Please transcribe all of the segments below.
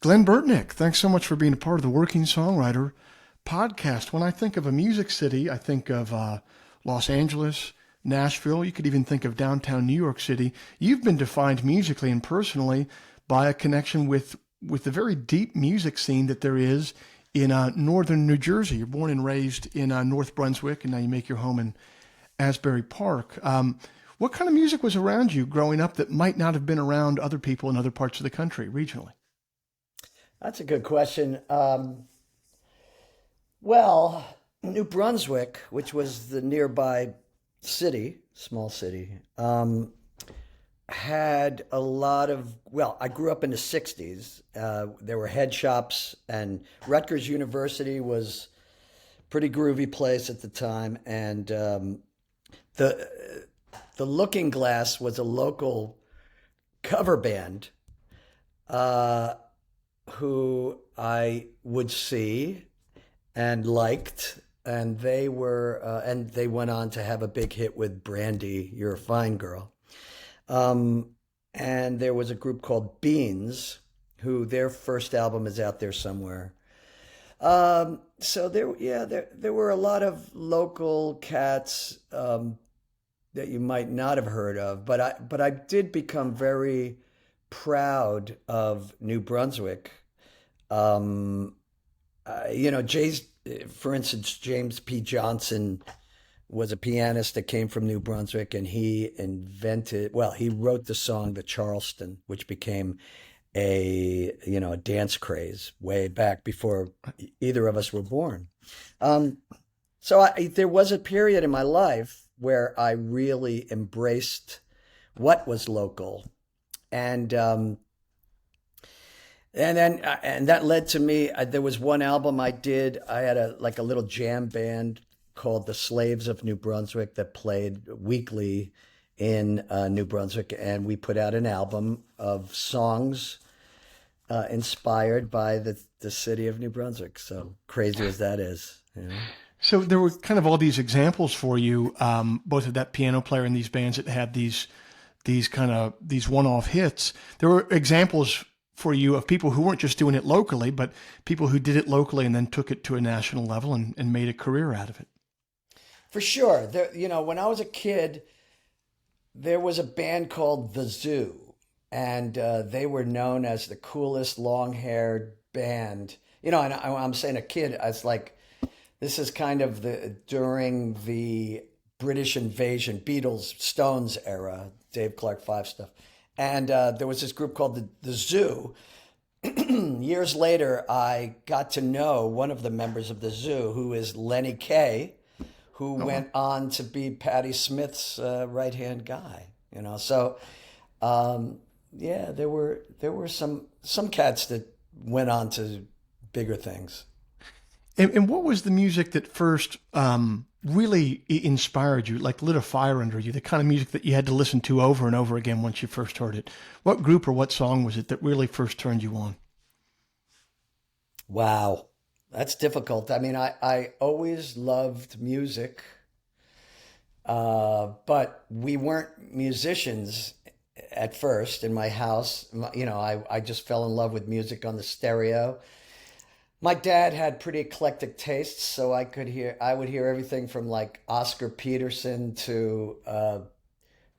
Glen Burtnik, thanks so much for being a part of the Working Songwriter podcast. When I think of a music city, I think of Los Angeles, Nashville. You could even think of downtown New York City. You've been defined musically and personally by a connection with the very deep music scene that there is in northern New Jersey. You're born and raised in North Brunswick, and now you make your home in Asbury Park. What kind of music was around you growing up that might not have been around other people in other parts of the country regionally? That's a good question. Well, New Brunswick, which was the nearby city, small city, had a lot of, well, I grew up in the 60s. There were head shops, and Rutgers University was a pretty groovy place at the time. And the, the Looking Glass was a local cover band. Who I would see and liked, and they went on to have a big hit with Brandy, You're a Fine Girl. And there was a group called Beans, who their first album is out there somewhere. So there were a lot of local cats that you might not have heard of, but I did become very proud of New Brunswick. Jay's, for instance, James P. Johnson was a pianist that came from New Brunswick, and he wrote the song "The Charleston," which became a dance craze way back before either of us were born. There was a period in my life where I really embraced what was local, and that led to me. There was one album I did. I had a little jam band called the Slaves of New Brunswick that played weekly in New Brunswick, and we put out an album of songs inspired by the city of New Brunswick. So crazy as that is, you know. So there were kind of all these examples for you, both of that piano player and these bands that had these one-off hits. There were examples for you of people who weren't just doing it locally, but people who did it locally and then took it to a national level and made a career out of it. For sure. When I was a kid, there was a band called The Zoo, and they were known as the coolest long-haired band. And I'm saying a kid, I was like, this is kind of during the British invasion, Beatles, Stones era, Dave Clark 5 stuff. And there was this group called the Zoo. Years later, I got to know one of the members of the Zoo, who is Lenny Kaye, who went on to be Patty Smyth's right-hand guy. So there were some cats that went on to bigger things. And what was the music that first really inspired you, like lit a fire under you, the kind of music that you had to listen to over and over again once you first heard it? What group or what song was it that really first turned you on? Wow, that's difficult. I mean, I always loved music, but we weren't musicians at first in my house. I just fell in love with music on the stereo. My dad had pretty eclectic tastes, so I would hear everything from like Oscar Peterson to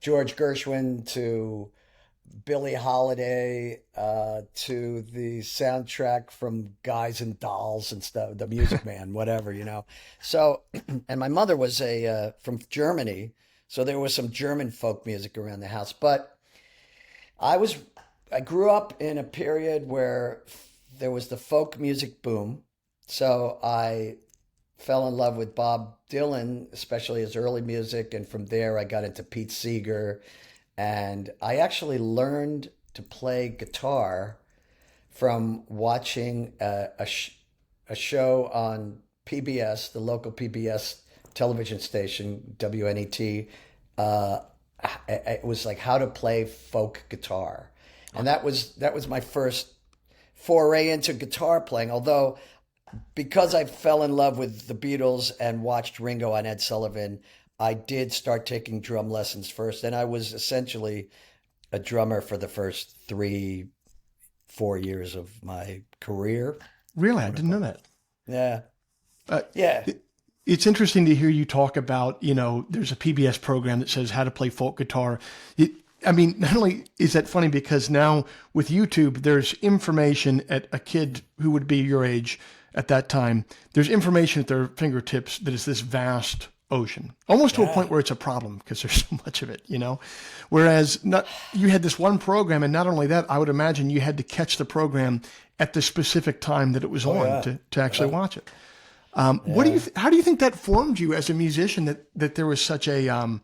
George Gershwin to Billie Holiday to the soundtrack from Guys and Dolls and stuff, The Music Man, whatever. So, and my mother was from Germany, so there was some German folk music around the house. But I grew up in a period where there was the folk music boom. So I fell in love with Bob Dylan, especially his early music. And from there, I got into Pete Seeger. And I actually learned to play guitar from watching a show on PBS, the local PBS television station, WNET. It was like how to play folk guitar. And that was my first foray into guitar playing, although because I fell in love with the Beatles and watched Ringo on Ed Sullivan, I did start taking drum lessons first, and I was essentially a drummer for the first 3 4 years of my career. Really? I didn't know that. Yeah. Uh, Yeah. it's interesting to hear you talk about, there's a PBS program that says how to play folk guitar. Not only is that funny because now with YouTube, there's information at a kid who would be your age at that time. There's information at their fingertips that is this vast ocean, almost to a point where it's a problem because there's so much of it, Whereas you had this one program, and not only that, I would imagine you had to catch the program at the specific time that it was on to actually watch it. What do you? How do you think that formed you as a musician? That there was such a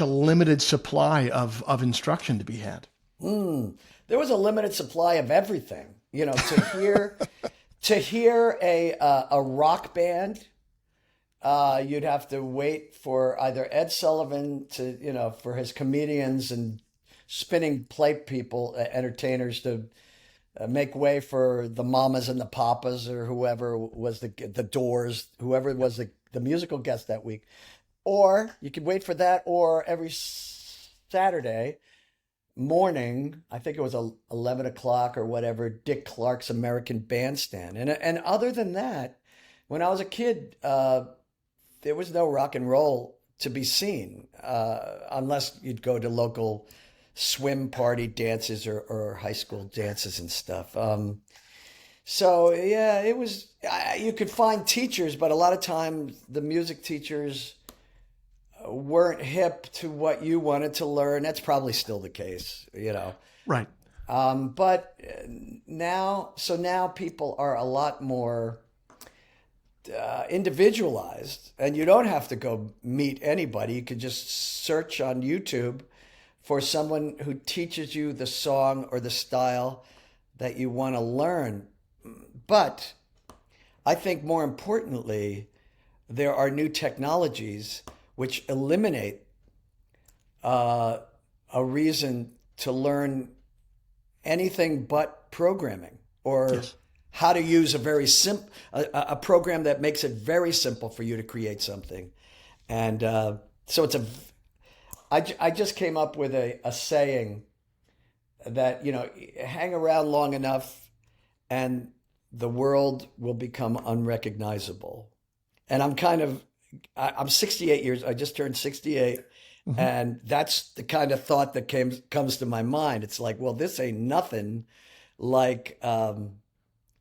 limited supply of instruction to be had. There was a limited supply of everything. To hear a rock band, you'd have to wait for either Ed Sullivan for his comedians and spinning plate people, entertainers to make way for the Mamas and the Papas or whoever was the Doors, whoever was the musical guest that week. Or you could wait for that, or every Saturday morning, I think it was 11 o'clock or whatever, Dick Clark's American Bandstand. And other than that, when I was a kid, there was no rock and roll to be seen unless you'd go to local swim party dances or high school dances and stuff. So yeah, it was, you could find teachers, but a lot of times the music teachers weren't hip to what you wanted to learn. That's probably still the case, Right. But now people are a lot more individualized, and you don't have to go meet anybody. You can just search on YouTube for someone who teaches you the song or the style that you want to learn. But I think more importantly, there are new technologies which eliminate a reason to learn anything but programming or how to use a program that makes it very simple for you to create something. And so I just came up with a saying that, hang around long enough and the world will become unrecognizable. And I'm 68 years, I just turned 68. Mm-hmm. And that's the kind of thought that comes to my mind. It's like, well, this ain't nothing like,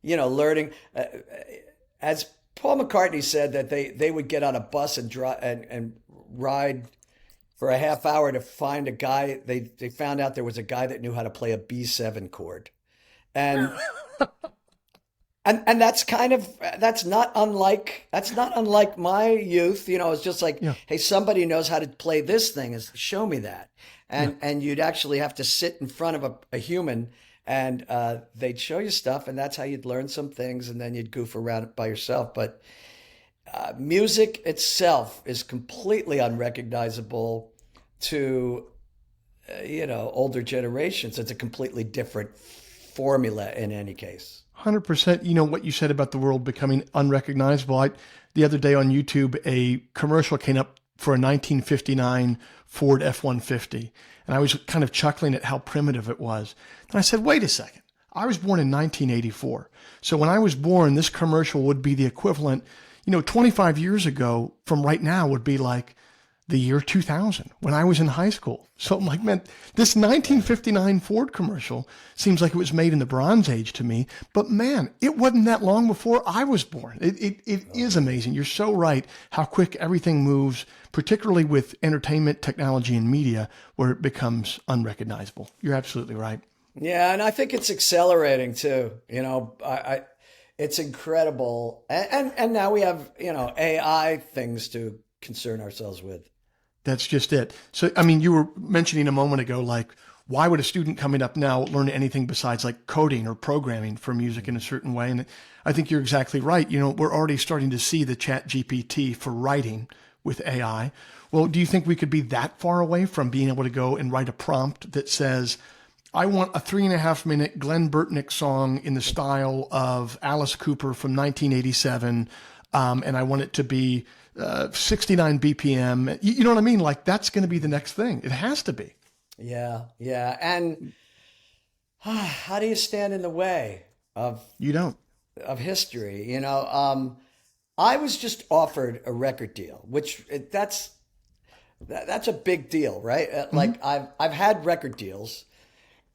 learning. As Paul McCartney said that they would get on a bus and drive and ride for a half hour to find a guy. They found out there was a guy that knew how to play a B7 chord. And and that's not unlike my youth. It's just like, hey, somebody knows how to play this thing. Show me that. And you'd actually have to sit in front of a human, and they'd show you stuff, and that's how you'd learn some things, and then you'd goof around by yourself. But music itself is completely unrecognizable to older generations. It's a completely different formula in any case. 100%. What you said about the world becoming unrecognizable. The other day on YouTube, a commercial came up for a 1959 Ford F-150. And I was kind of chuckling at how primitive it was. And I said, wait a second. I was born in 1984. So when I was born, this commercial would be the equivalent, 25 years ago from right now would be like the year 2000 when I was in high school. So I'm like, man, this 1959 Ford commercial seems like it was made in the Bronze Age to me. But man, it wasn't that long before I was born. It is amazing. You're so right how quick everything moves, particularly with entertainment, technology, and media, where it becomes unrecognizable. You're absolutely right. Yeah, and I think it's accelerating too. It's incredible. And now we have, AI things to concern ourselves with. That's just it. So, you were mentioning a moment ago, like, why would a student coming up now learn anything besides like coding or programming for music in a certain way? And I think you're exactly right. We're already starting to see the Chat GPT for writing with AI. Well, do you think we could be that far away from being able to go and write a prompt that says, I want a 3.5-minute Glen Burtnik song in the style of Alice Cooper from 1987, and I want it to be 69 BPM. You know what I mean? Like, that's going to be the next thing. It has to be. Yeah. And How do you stand in the way of You don't. history? I was just offered a record deal, which that's a big deal, right? Hmm. Like I've had record deals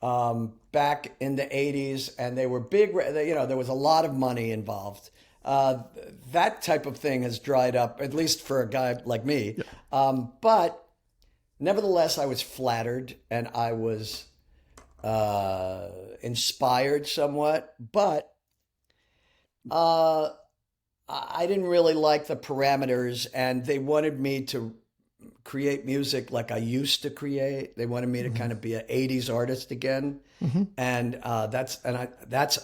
back in the '80s, and they were big. There was a lot of money involved. Uh, that type of thing has dried up, at least for a guy like me. Yeah. But nevertheless, I was flattered and I was inspired somewhat. But uh, I didn't really like the parameters, and they wanted me to create music like I used to create. They wanted me to Hmm. kind of be an '80s artist again, Hmm. and that's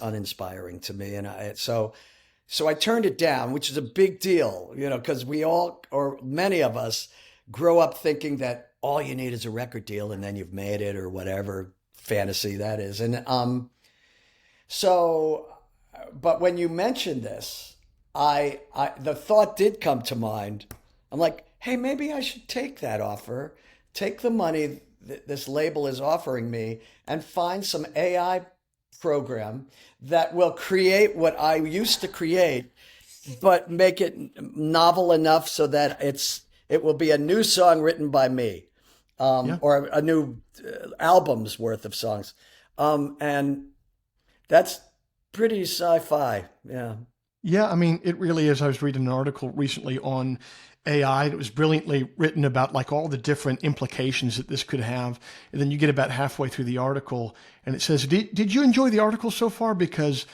uninspiring to me. So I turned it down, which is a big deal, because we all, or many of us, grow up thinking that all you need is a record deal and then you've made it, or whatever fantasy that is. So, but when you mentioned this, the thought did come to mind. I'm like, hey, maybe I should take that offer, take the money this label is offering me, and find some AI program that will create what I used to create, but make it novel enough so that it will be a new song written by me, Yeah. or a new album's worth of songs, and that's pretty sci-fi. Yeah. Yeah, I mean, it really is. I was reading an article recently on AI. It was brilliantly written about like all the different implications that this could have. And then you get about halfway through the article and it says, did you enjoy the article so far? Because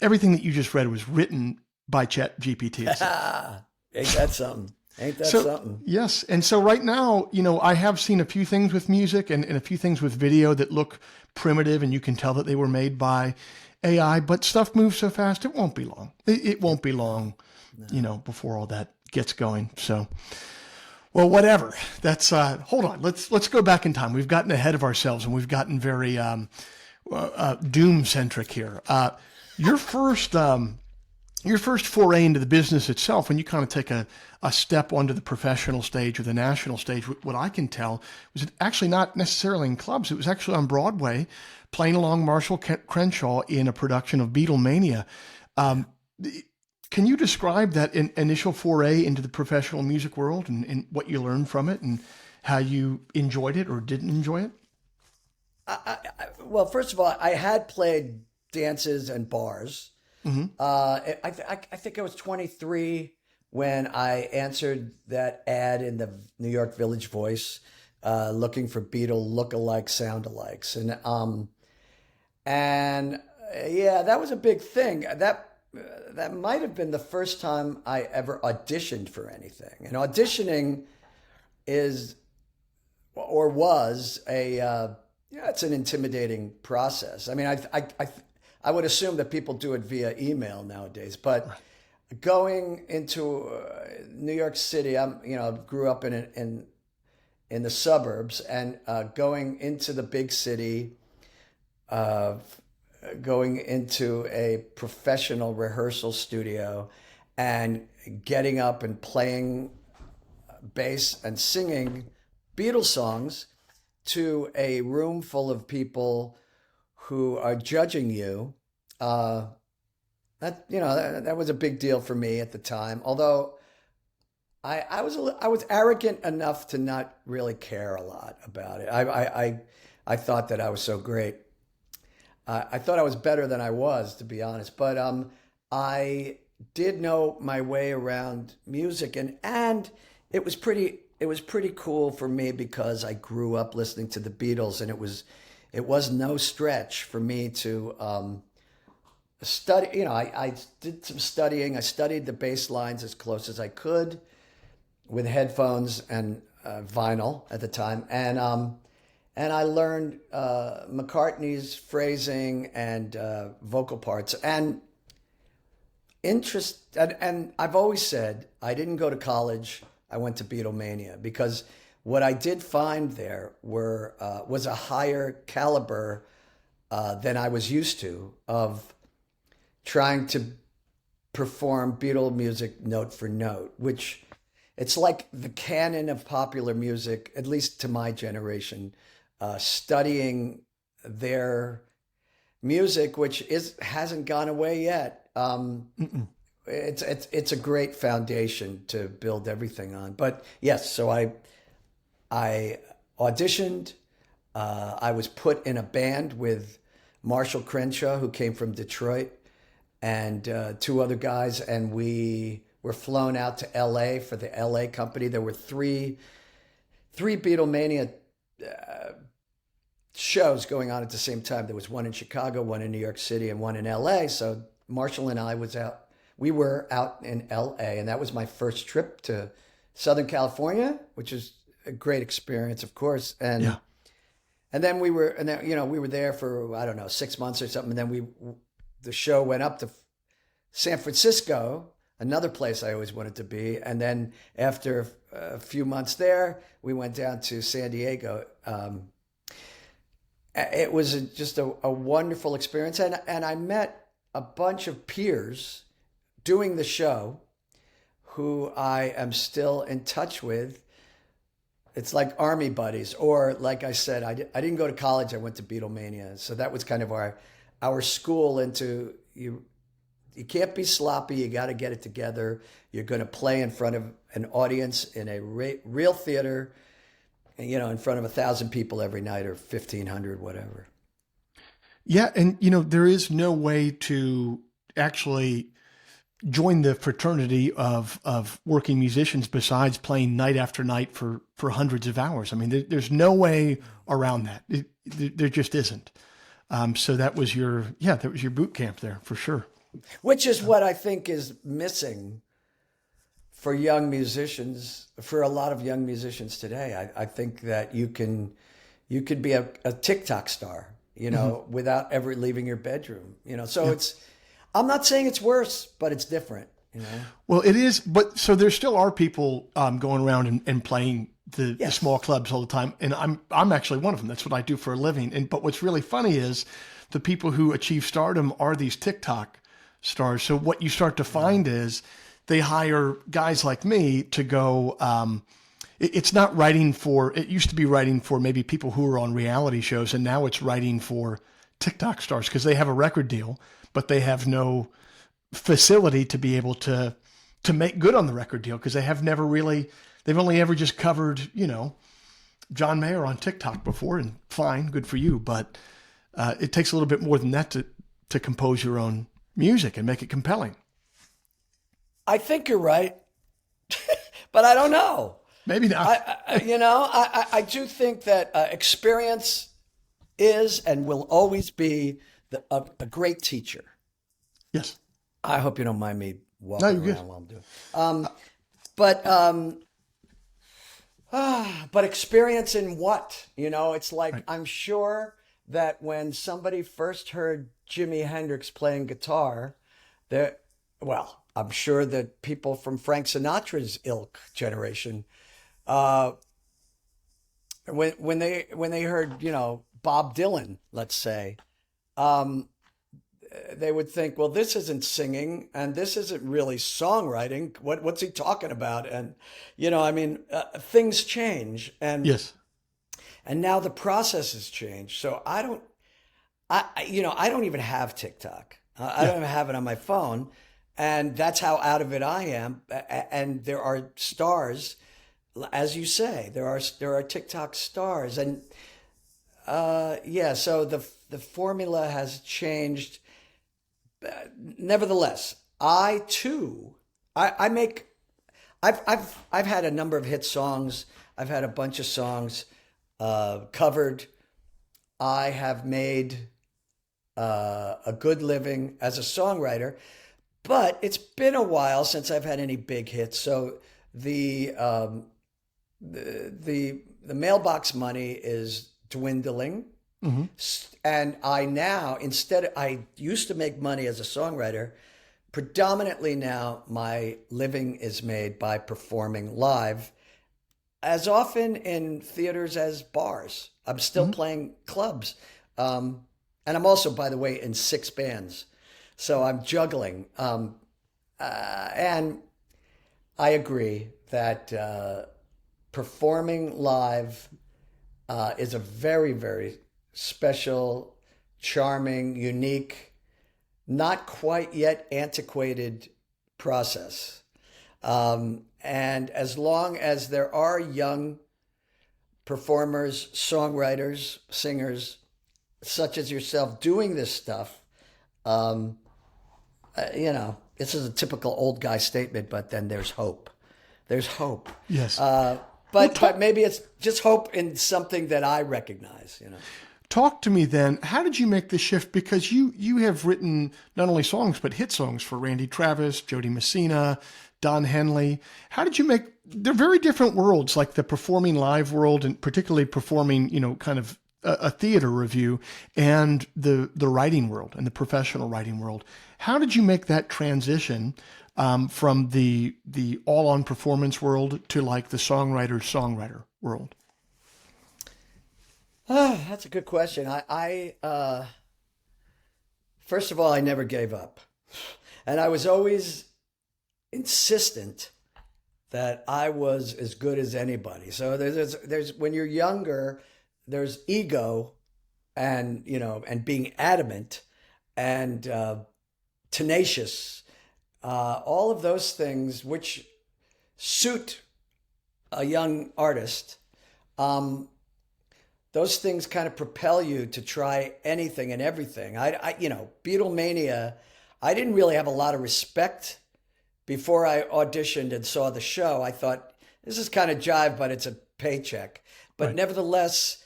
everything that you just read was written by Chat GPT itself. Ain't that something? Ain't that So something? yes, and so right now, I have seen a few things with music and a few things with video that look primitive, and you can tell that they were made by AI. But stuff moves so fast; it won't be long. It won't be long, before all that gets going. So, well, whatever. That's hold on. Let's go back in time. We've gotten ahead of ourselves, and we've gotten very doom centric here. Your first. Your first foray into the business itself, when you kind of take a step onto the professional stage or the national stage, what I can tell was actually not necessarily in clubs. It was actually on Broadway, playing along Marshall Crenshaw in a production of Beatlemania. Um, can you describe that initial foray into the professional music world and what you learned from it and how you enjoyed it or didn't enjoy it? Well, first of all, I had played dances and bars. Hmm. I think I was 23 when I answered that ad in the New York Village Voice, looking for Beatle look-alike sound-alikes, and yeah, that was a big thing. That might have been the first time I ever auditioned for anything. And auditioning is, or was, yeah, it's an intimidating process. I mean, I would assume that people do it via email nowadays, but going into New York City, grew up in the suburbs, and going into the big city, uh, going into a professional rehearsal studio, and getting up and playing bass and singing Beatles songs to a room full of people who are judging you. Uh, that was a big deal for me at the time. Although I was arrogant enough to not really care a lot about it. I thought that I was so great. I thought I was better than I was, to be honest. But I did know my way around music, and it was pretty cool for me because I grew up listening to the Beatles, and it was no stretch for me to study. I did some studying. I studied the bass lines as close as I could with headphones and vinyl at the time, and I learned McCartney's phrasing and vocal parts and interest. And I've always said I didn't go to college. I went to Beatlemania because what I did find there was a higher caliber than I was used to of trying to perform Beatle music note for note, which it's like the canon of popular music, at least to my generation, studying their music, which hasn't gone away yet. It's a great foundation to build everything on. But yes, so I auditioned. I was put in a band with Marshall Crenshaw, who came from Detroit, and two other guys, and we were flown out to L.A. for the L.A. company. There were three Beatlemania shows going on at the same time. There was one in Chicago, one in New York City, and one in L.A. So Marshall and I we were out in L.A., and that was my first trip to Southern California, which is a great experience, of course. And then we were there for, I don't know, 6 months or something. And then the show went up to San Francisco, another place I always wanted to be. And then after a few months there, we went down to San Diego. It was just a wonderful experience. And I met a bunch of peers doing the show who I am still in touch with. It's like army buddies, or like I said, I didn't go to college. I went to Beatlemania. So that was kind of our school into you. You can't be sloppy. You got to get it together. You're going to play in front of an audience in a real theater, in front of 1,000 people every night, or 1,500, whatever. Yeah. And, there is no way to actually join the fraternity of working musicians besides playing night after night for hundreds of hours. I mean, there's no way around that. There just isn't. So that was your boot camp there for sure. Which is what I think is missing for young musicians, for a lot of young musicians today. I think that you could be a TikTok star, without ever leaving your bedroom, so I'm not saying it's worse, but it's different, Well, it is, but so there still are people going around and playing the small clubs all the time, and I'm actually one of them. That's what I do for a living. But what's really funny is the people who achieve stardom are these TikTok stars. So what you start to find is they hire guys like me to go. It's not writing for. It used to be writing for maybe people who are on reality shows, and now it's writing for TikTok stars because they have a record deal, but they have no facility to be able to make good on the record deal because they've only ever just covered, John Mayer on TikTok before, and fine, good for you. But it takes a little bit more than that to compose your own music and make it compelling. I think you're right, but I don't know. Maybe not. I do think that experience is and will always be a great teacher. Yes. I hope you don't mind me walking around while I'm doing. But experience in what? It's like, right. I'm sure that when somebody first heard Jimi Hendrix playing guitar, I'm sure that people from Frank Sinatra's ilk generation, when they heard, Bob Dylan, let's say, they would think, well, this isn't singing and this isn't really songwriting. What's he talking about? And, things change. And, yes. And now the process has changed. So I don't even have TikTok. I don't even have it on my phone. And that's how out of it I am. And there are stars, as you say, there are TikTok stars. And, so the formula has changed. Nevertheless, I've had a number of hit songs. I've had a bunch of songs covered. I have made a good living as a songwriter, but it's been a while since I've had any big hits. So the mailbox money is dwindling. Mm-hmm. And I used to make money as a songwriter. Predominantly now, my living is made by performing live, as often in theaters as bars. I'm still playing clubs. And I'm also, by the way, in 6 bands. So I'm juggling. And I agree that performing live is a very, very special charming, unique, not quite yet antiquated process. And as long as there are young performers, songwriters, singers, such as yourself doing this stuff, this is a typical old guy statement, but then there's hope. There's hope. Yes. But maybe it's just hope in something that I recognize, Talk to me then. How did you make the shift? Because you have written not only songs, but hit songs for Randy Travis, Jody Messina, Don Henley. How did you make, they're very different worlds, like the performing live world and particularly performing, kind of a theater review, and the writing world and the professional writing world. How did you make that transition from the all-on performance world to like the songwriter world? That's a good question. I first of all, I never gave up. And I was always insistent that I was as good as anybody. So there's when you're younger, there's ego and, and being adamant and tenacious, all of those things which suit a young artist. Those things kind of propel you to try anything and everything. Beatlemania, I didn't really have a lot of respect before I auditioned and saw the show. I thought, this is kind of jive, but it's a paycheck. But right. Nevertheless,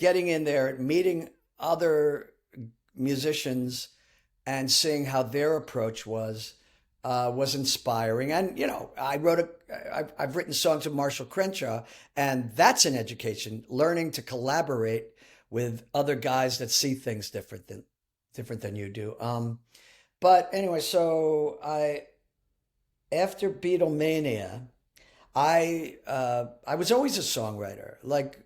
getting in there, meeting other musicians and seeing how their approach was inspiring. And, I've written songs with Marshall Crenshaw, and that's an education, learning to collaborate with other guys that see things different than you do. But anyway, so after Beatlemania, I was always a songwriter. Like,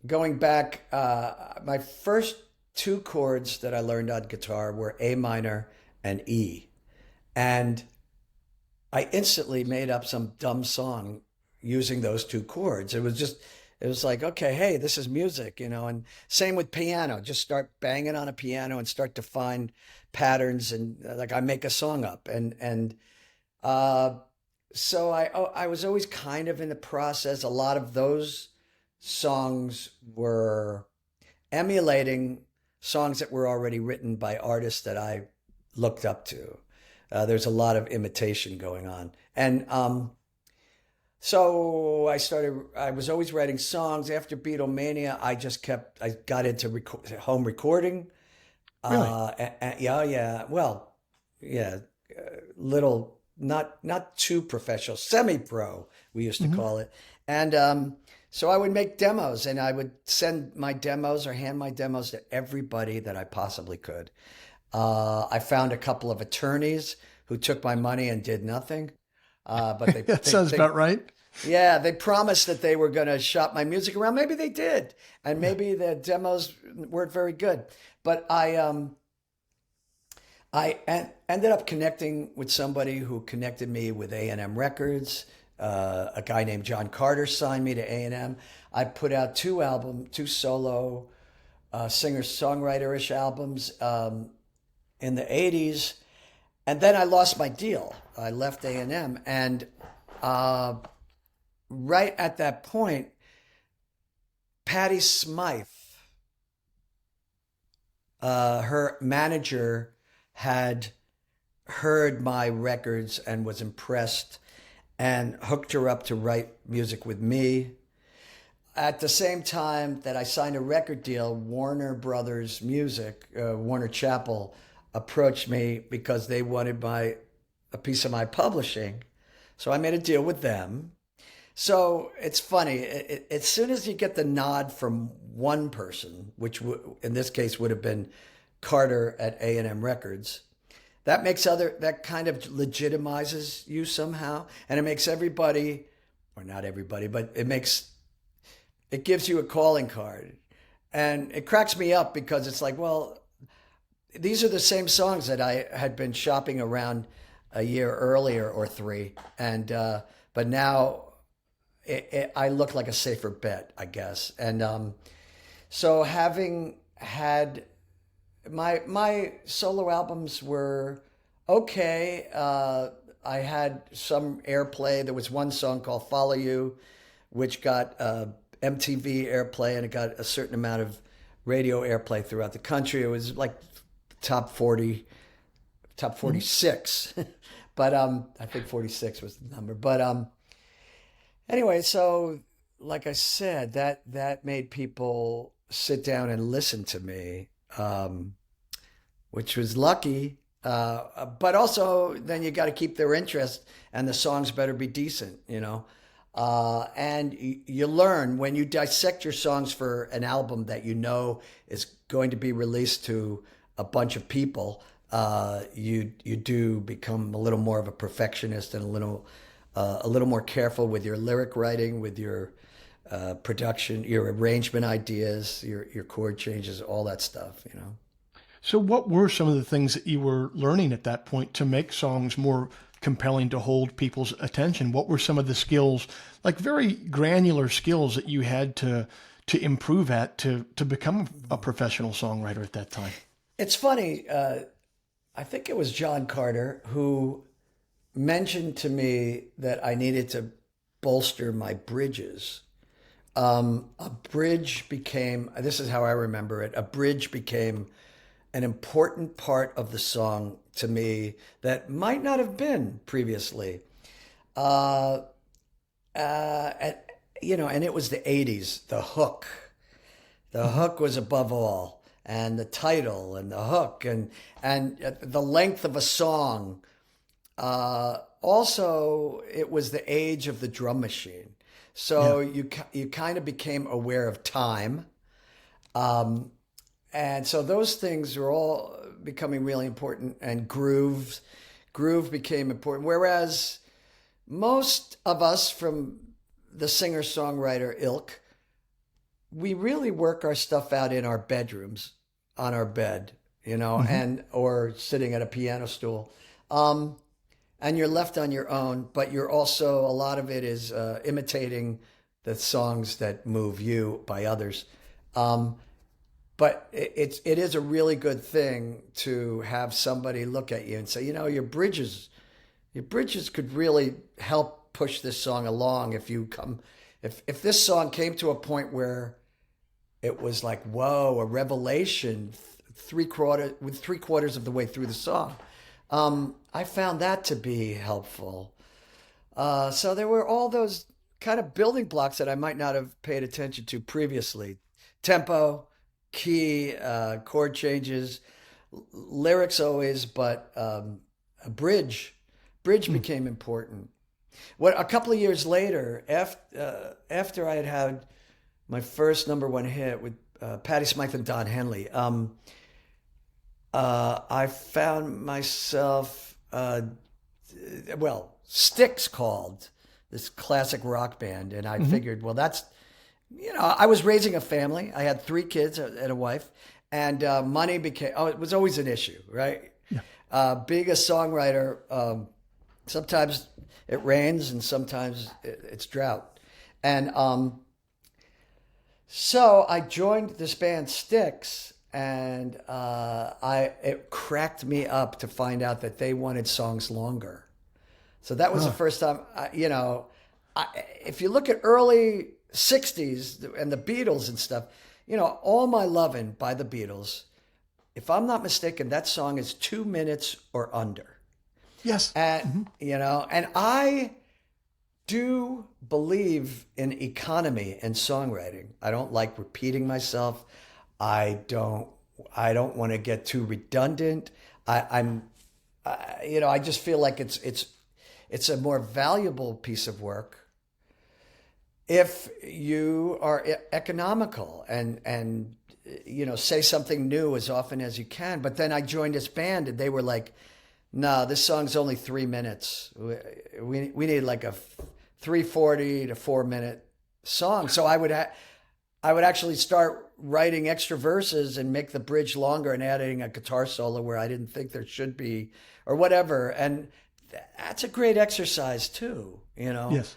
going back, my first two chords that I learned on guitar were A minor and E. And I instantly made up some dumb song using those two chords. It was like, okay, hey, this is music, and same with piano. Just start banging on a piano and start to find patterns, and like I make a song up. So I was always kind of in the process. A lot of those songs were emulating songs that were already written by artists that I looked up to. There's a lot of imitation going on. And so I was always writing songs. After Beatlemania, I got into home recording. Really? Little, not too professional, semi-pro, we used to call it. And so I would make demos, and I would send my demos or hand my demos to everybody that I possibly could. I found a couple of attorneys who took my money and did nothing. But that sounds about right. Yeah, they promised that they were going to shop my music around. Maybe they did, and maybe the demos weren't very good. But I ended up connecting with somebody who connected me with A&M Records. A guy named John Carter signed me to A&M. I put out two solo singer-songwriter-ish albums in the 80s. And then I lost my deal. I left A&M. And right at that point, Patty Smyth, her manager, had heard my records and was impressed and hooked her up to write music with me. At the same time that I signed a record deal, Warner Brothers Music, Warner Chappell, approached me because they wanted a piece of my publishing. So I made a deal with them. So it's funny, as soon as you get the nod from one person, which in this case would have been Carter at A&M Records, that kind of legitimizes you somehow. And it makes everybody, or not everybody, but it gives you a calling card. And it cracks me up because it's like, well, these are the same songs that I had been shopping around a year earlier or three. And, but now I look like a safer bet, I guess. And, so having had my solo albums were okay. I had some airplay. There was one song called "Follow You," which got MTV airplay, and it got a certain amount of radio airplay throughout the country. It was like top 40, top 46, but I think 46 was the number. But anyway, so like I said, that made people sit down and listen to me, which was lucky. But also, then you got to keep their interest, and the songs better be decent, you know. And you learn when you dissect your songs for an album that you know is going to be released to a bunch of people. You do become a little more of a perfectionist and a little more careful with your lyric writing, with your production, your arrangement ideas, your chord changes, all that stuff, you know. So what were some of the things that you were learning at that point to make songs more compelling to hold people's attention? What were some of the skills, like very granular skills that you had to improve at to become a professional songwriter at that time? It's funny. I think it was John Carter who mentioned to me that I needed to bolster my bridges. A bridge became, this is how I remember it, a bridge became an important part of the song to me that might not have been previously. And, you know, and it was the 80s, the hook. The hook was above all, and the title and the hook and the length of a song. Also, it was the age of the drum machine. So you kind of became aware of time. And so those things are all becoming really important, and groove became important. Whereas most of us from the singer-songwriter ilk, we really work our stuff out in our bedrooms, on our bed, you know, and or sitting at a piano stool. And you're left on your own, but you're also, a lot of it is imitating the songs that move you by others. But it is a really good thing to have somebody look at you and say, you know, your bridges could really help push this song along if this song came to a point where it was like, whoa, a revelation three quarters of the way through the song. I found that to be helpful. So there were all those kind of building blocks that I might not have paid attention to previously. Tempo, key, chord changes, lyrics always, but a bridge became important. A couple of years later, after I had my first number one hit with Patty Smyth and Don Henley, I found myself, Styx called, this classic rock band, and I figured, well, that's, you know, I was raising a family. I had 3 kids and a wife, and money it was always an issue, right? Yeah. Being a songwriter, sometimes it rains and sometimes it's drought. And so I joined this band Styx, and it cracked me up to find out that they wanted songs longer. So that was the first time, if you look at early 60s and the Beatles and stuff, you know, All My Lovin' by the Beatles, if I'm not mistaken, that song is 2 minutes or under. Yes. And, you know, and I do believe in economy in songwriting. I don't like repeating myself. I don't want to get too redundant. I just feel like it's a more valuable piece of work if you are economical and you know, say something new as often as you can. But then I joined this band, and they were like, "No, this song's only 3 minutes. We need like a 3:40 to 4 minute song." So I would actually start writing extra verses and make the bridge longer and adding a guitar solo where I didn't think there should be, or whatever. And that's a great exercise too, you know? Yes.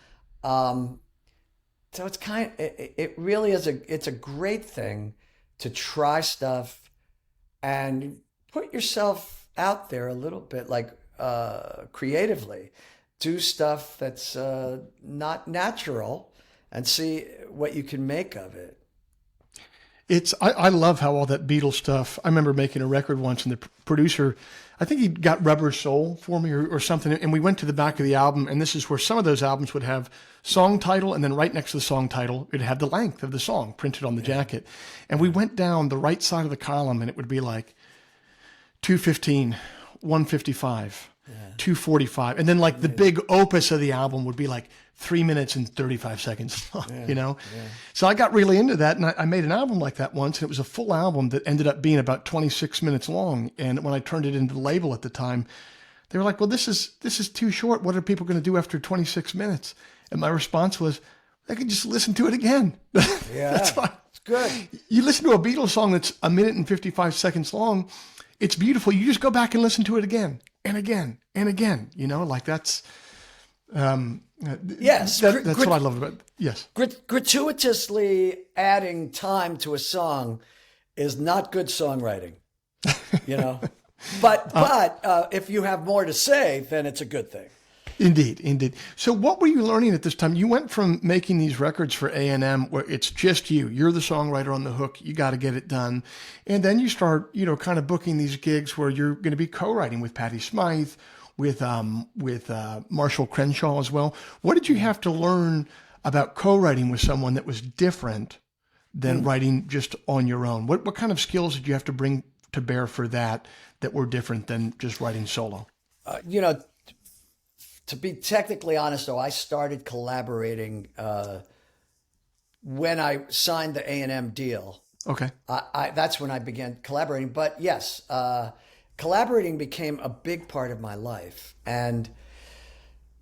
So it's it really is it's a great thing to try stuff and put yourself out there a little bit, like creatively. Do stuff that's not natural and see what you can make of it. I love how all that Beatles stuff. I remember making a record once, and the producer, I think he got Rubber Soul for me or something, and we went to the back of the album, and this is where some of those albums would have song title, and then right next to the song title, it had the length of the song printed on the jacket. And we went down the right side of the column, and it would be like 215, 155, 245, and then like the big opus of the album would be like 3 minutes and 35 seconds, you know? Yeah. So I got really into that, and I made an album like that once, and it was a full album that ended up being about 26 minutes long. And when I turned it into the label at the time, they were like, well, this is too short. What are people going to do after 26 minutes? And my response was, they could just listen to it again. Yeah, that's fine. It's good. You listen to a Beatles song that's 1 minute and 55 seconds long, it's beautiful. You just go back and listen to it again and again and again, you know, like that's... yes, that's what I love about it. Yes. Gratuitously adding time to a song is not good songwriting, you know. But if you have more to say, then it's a good thing. Indeed. So what were you learning at this time? You went from making these records for A&M where it's just you're the songwriter on the hook, you got to get it done. And then you start, you know, kind of booking these gigs where you're going to be co-writing with Patty Smyth, with Marshall Crenshaw as well. What did you have to learn about co-writing with someone that was different than writing just on your own? What kind of skills did you have to bring to bear for that were different than just writing solo? You know, to be technically honest, though, I started collaborating when I signed the A&M deal. Okay. That's when I began collaborating. But yes, collaborating became a big part of my life. And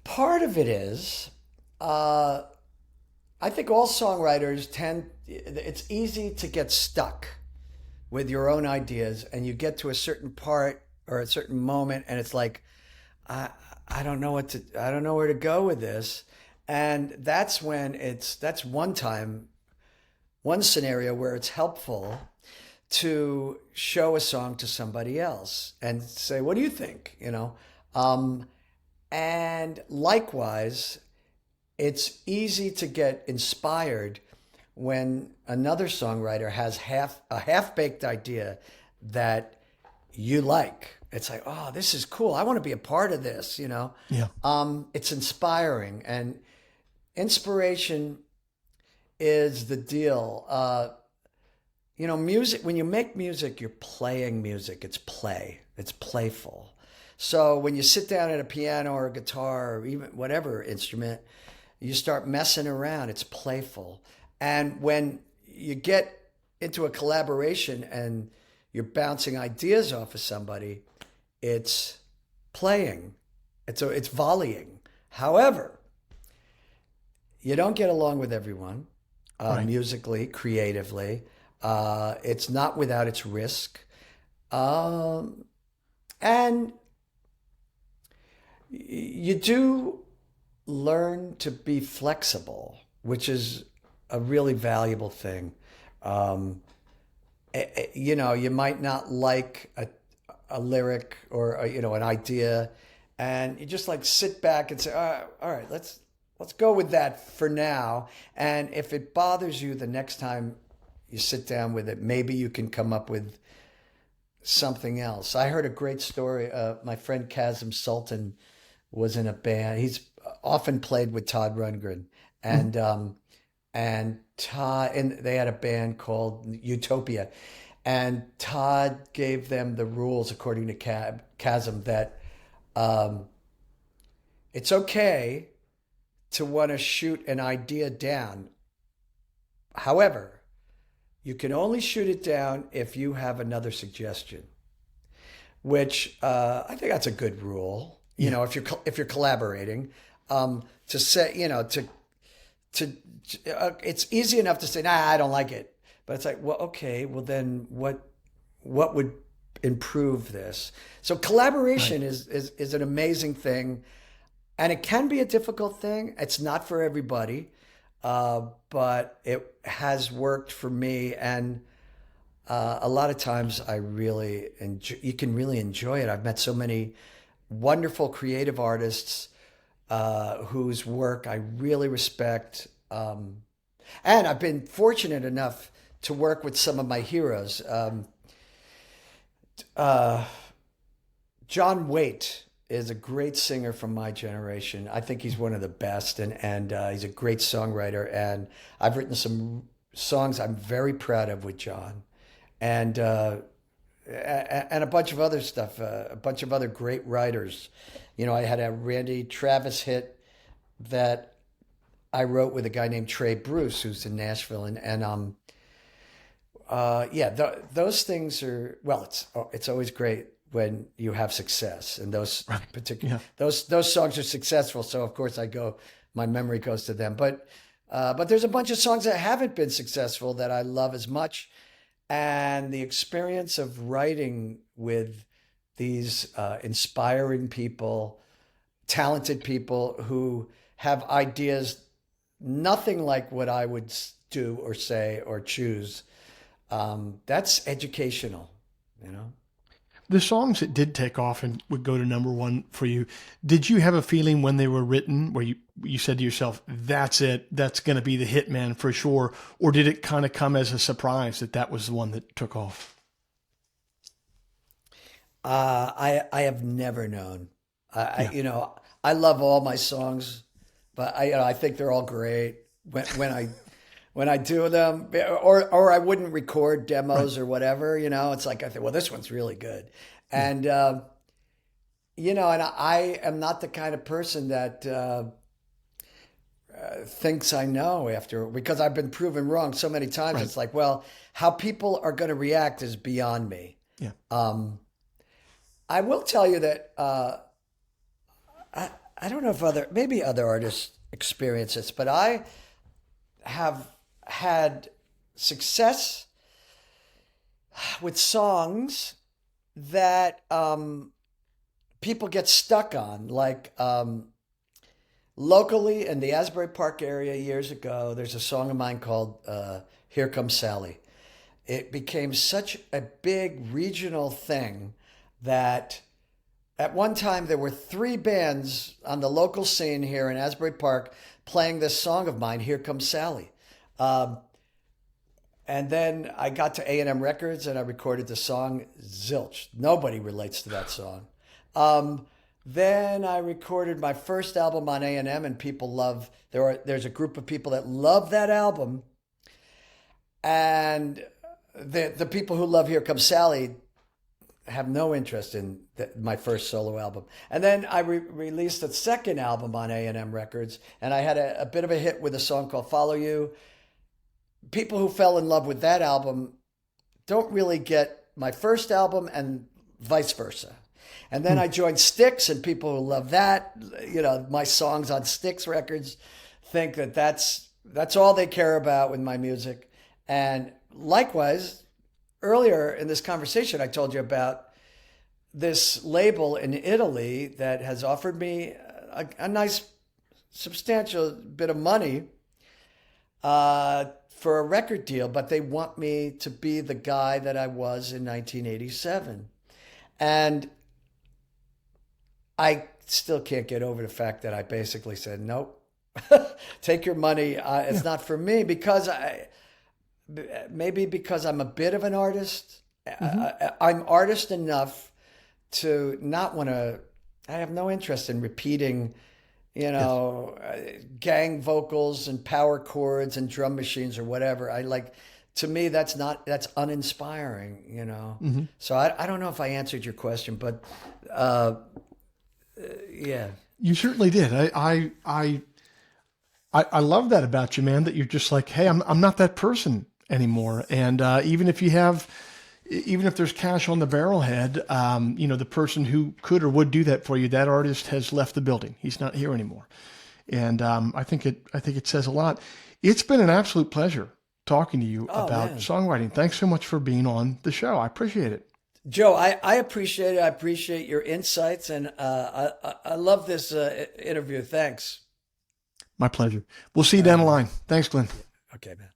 part of it is, I think all songwriters it's easy to get stuck with your own ideas, and you get to a certain part or a certain moment, and it's like, I don't know where to go with this. And that's when that's one scenario where it's helpful to show a song to somebody else and say, what do you think? You know? And likewise, it's easy to get inspired when another songwriter has a half-baked idea that you like. It's like, oh, this is cool. I want to be a part of this, you know? Yeah. It's inspiring, and inspiration is the deal. You know, music, when you make music, you're playing music. It's play. It's playful. So when you sit down at a piano or a guitar or even whatever instrument, you start messing around. It's playful. And when you get into a collaboration and you're bouncing ideas off of somebody, it's playing. It's volleying. However, you don't get along with everyone, right, musically, creatively. It's not without its risk. And you do learn to be flexible, which is a really valuable thing. You know, you might not like a lyric or you know, an idea, and you just like sit back and say, all right, let's go with that for now. And if it bothers you the next time you sit down with it, maybe you can come up with something else. I heard a great story. My friend Kazim Sultan was in a band. He's often played with Todd Rundgren, and Todd, and they had a band called Utopia, and Todd gave them the rules, according to Kazim, that it's okay to want to shoot an idea down. However, you can only shoot it down if you have another suggestion, which I think that's a good rule. You know, if you're collaborating, to say, you know, it's easy enough to say, nah, I don't like it. But it's like, well, okay, well then what would improve this? So collaboration is an amazing thing, and it can be a difficult thing. It's not for everybody, but it has worked for me. And a lot of times I really enjoy, you can really enjoy it. I've met so many wonderful creative artists whose work I really respect. And I've been fortunate enough to work with some of my heroes. John Waite is a great singer from my generation. I think he's one of the best, and he's a great songwriter. And I've written some songs I'm very proud of with John, and a bunch of other stuff, a bunch of other great writers. You know, I had a Randy Travis hit that I wrote with a guy named Trey Bruce, who's in Nashville, those things are, well, it's always great when you have success, and those particular those songs are successful. So of course my memory goes to them. But there's a bunch of songs that haven't been successful that I love as much, and the experience of writing with these inspiring people, talented people who have ideas nothing like what I would do or say or choose. That's educational, you know. The songs that did take off and would go to #1 for you, did you have a feeling when they were written where you said to yourself, that's it, that's going to be the hit man for sure? Or did it kind of come as a surprise that was the one that took off? I have never known. You know, I love all my songs, but I think they're all great when I do them, or I wouldn't record demos or whatever. You know, it's like I think, well, this one's really good, and you know, and I am not the kind of person that thinks I know after, because I've been proven wrong so many times. It's like, well, how people are going to react is beyond me. Yeah. I will tell you that I don't know if maybe other artists experience this, but I have had success with songs that people get stuck on. Like locally in the Asbury Park area years ago, there's a song of mine called Here Comes Sally. It became such a big regional thing that at one time there were 3 bands on the local scene here in Asbury Park playing this song of mine, Here Comes Sally. And then I got to A&M Records and I recorded the song. Zilch. Nobody relates to that song. Then I recorded my first album on A&M, and people love, there's a group of people that love that album. And the people who love Here Comes Sally have no interest in my first solo album. And then I released a second album on A&M Records, and I had a bit of a hit with a song called Follow You. People who fell in love with that album don't really get my first album, and vice versa. And then I joined Styx, and people who love that, you know, my songs on Styx Records, think that that's all they care about with my music. And likewise, earlier in this conversation, I told you about this label in Italy that has offered me a nice, substantial bit of money for a record deal, but they want me to be the guy that I was in 1987. And I still can't get over the fact that I basically said, nope, take your money. It's not for me, because maybe because I'm a bit of an artist. I'm artist enough to not want to, I have no interest in repeating, you know, gang vocals and power chords and drum machines or whatever. To me, that's uninspiring, you know? So I don't know if I answered your question, but yeah. You certainly did. I love that about you, man, that you're just like, hey, I'm not that person anymore. And even if there's cash on the barrelhead, you know, the person who could or would do that for you, that artist has left the building. He's not here anymore. And I think it says a lot. It's been an absolute pleasure talking to you about songwriting. Thanks so much for being on the show. I appreciate it. Joe, I appreciate it. I appreciate your insights, and I love this interview. Thanks. My pleasure. We'll see you down the line. Thanks, Glenn. Okay, man.